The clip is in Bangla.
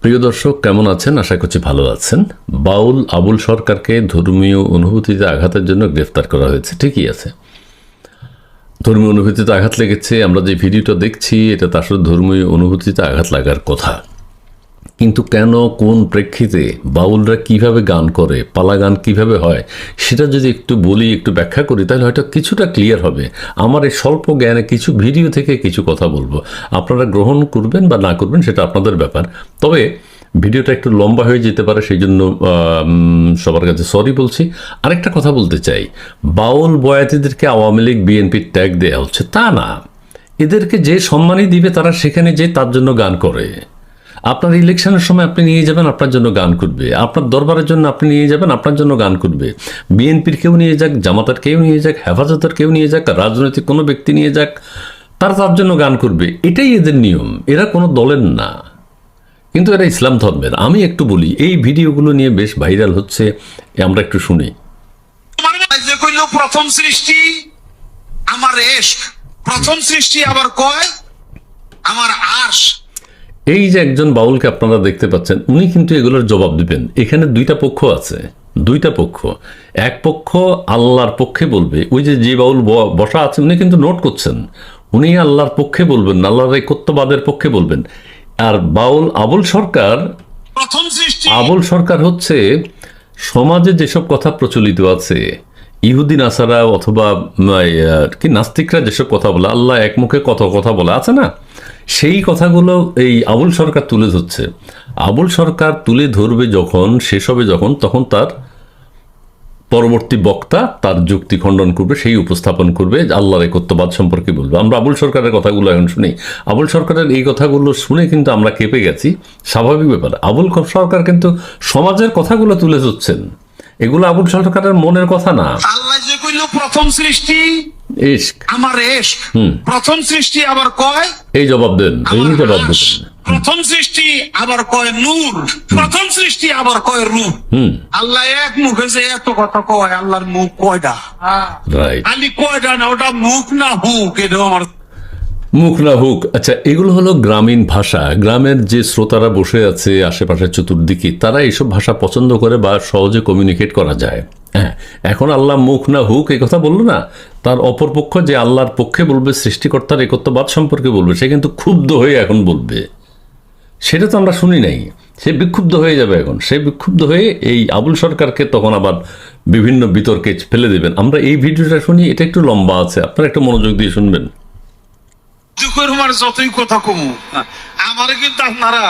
প্রিয় দর্শক, কেমন আছেন? আশা করছি ভালো আছেন। বাউল আবুল সরকারকে ধর্মীয় অনুভূতিতে আঘাতের জন্য গ্রেফতার করা হয়েছে, ঠিকই আছে। ধর্মীয় অনুভূতিতে আঘাত লেগেছে, আমরা যে ভিডিওটা দেখছি এটা তো আসলে ধর্মীয় অনুভূতিতে আঘাত লাগার কথা, কিন্তু কেন, কোন প্রেক্ষিতে, বাউলরা কিভাবে গান করে, পালা গান কিভাবে হয়, সেটা যদি একটু বলি, একটু ব্যাখ্যা করি, তাহলে হয়তো কিছুটা ক্লিয়ার হবে। আমার এই স্বল্প জ্ঞানে কিছু ভিডিও থেকে কিছু কথা বলবো, আপনারা গ্রহণ করবেন বা না করবেন সেটা আপনাদের ব্যাপার। তবে ভিডিওটা একটু লম্বা হয়ে যেতে পারে, সেই জন্য সবার কাছে সরি বলছি। আরেকটা কথা বলতে চাই, বাউল বয়াতিদেরকে আওয়ামী লীগ বিএনপির ট্যাগ দেওয়া হচ্ছে তা না, এদেরকে যে সম্মানই দিবে তারা সেখানে যে তার জন্য গান করে। আপনার ইলেকশনের সময় আপনি নিয়ে যাবেন, আপনার জন্য গান করবে। আপনার দরবারের জন্য আপনি নিয়ে যাবেন, আপনার জন্য গান করবে। বিএনপির কেউ নিয়ে যাক, জামাতের কেউ নিয়ে যাক, হেফাজতের কেউ নিয়ে যাক, রাজনৈতিক কোনো ব্যক্তি নিয়ে যাক, তারা তার জন্য গান করবে। এটাই এদের নিয়ম। এরা কোনো দলের না, কিন্তু এরা ইসলাম ধর্মের। আমি একটু বলি, এই ভিডিওগুলো নিয়ে বেশ ভাইরাল হচ্ছে, আমরা একটু শুনি। প্রথম সৃষ্টি আমার ইশক, প্রথম সৃষ্টি আবার কয় আমার আরশ। এই যে একজন বাউলকে আপনারা দেখতে পাচ্ছেন, উনি কিন্তু এগুলোর জবাব দিবেন। এখানে দুইটা পক্ষ আছে, দুইটা পক্ষ। এক পক্ষ আল্লাহর পক্ষে বলবে, ওই যে যে বাউল বসা আছে উনি কিন্তু নোট করছেন, উনি আল্লাহর পক্ষে বলবেন, আল্লাহর একত্ববাদের পক্ষে বলবেন। আর বাউল আবুল সরকার, প্রথম সৃষ্টি আবুল সরকার হচ্ছে সমাজে যেসব কথা প্রচলিত আছে, ইহুদি নাসারা অথবা কি নাস্তিকরা যেসব কথা বলে, আল্লাহ এক মুখে কত কথা বলে আছে না, সেই কথাগুলো এই আবুল সরকার তুলে ধরছে। আবুল সরকার তুলে ধরবে যখন, শেষ হবে যখন, তখন তার পরবর্তী বক্তা তার যুক্তি খণ্ডন করবে, সেই উপস্থাপন করবে, আল্লাহর একত্ববাদ সম্পর্কে বলবে। আমরা আবুল সরকারের কথাগুলো এখন শুনি। আবুল সরকারের এই কথাগুলো শুনে কিন্তু আমরা কেঁপে গেছি, স্বাভাবিক ব্যাপার। আবুল সরকার কিন্তু সমাজের কথাগুলো তুলে ধরছেন, এগুলো আবুল সরকারের মনের কথা না। আল্লাহ যে কইল প্রথম সৃষ্টি ইশক, আমার ইশক, প্রথম সৃষ্টি আবার কয় এই জবাব দেন, এই আমার জবাব আরশ। দেন। প্রথম সৃষ্টি আবার কয় নূর, প্রথম সৃষ্টি আবার কয় রূপ। আল্লাহ এক মুখে যে এত কথা কয়, আল্লাহর মুখ কয়টা? রাইট, খালি কয়টা না, ওটা মুখ না হুক, এটা আমার মুখ না হুক। আচ্ছা, এগুলো হলো গ্রামীণ ভাষা। গ্রামের যে শ্রোতারা বসে আছে আশেপাশে চতুর্দিকে, তারা এইসব ভাষা পছন্দ করে বা সহজে কমিউনিকেট করা যায়। হ্যাঁ, এখন আল্লাহ মুখ না হুক এই কথা বললো না, তার অপরপক্ষ যে আল্লাহর পক্ষে বলবে, সৃষ্টিকর্তার একত্ববাদ সম্পর্কে বলবে, সে কিন্তু ক্ষুব্ধ হয়ে এখন বলবে। সেটা তো আমরা শুনি নাই, সে বিক্ষুব্ধ হয়ে যাবে এখন। সে বিক্ষুব্ধ হয়ে এই আবুল সরকারকে তখন আবার বিভিন্ন বিতর্কে ফেলে দেবেন। আমরা এই ভিডিওটা শুনি, এটা একটু লম্বা আছে, আপনারা একটু মনোযোগ দিয়ে শুনবেন। যতই কথা কমু, আমার কিন্তু আপনারা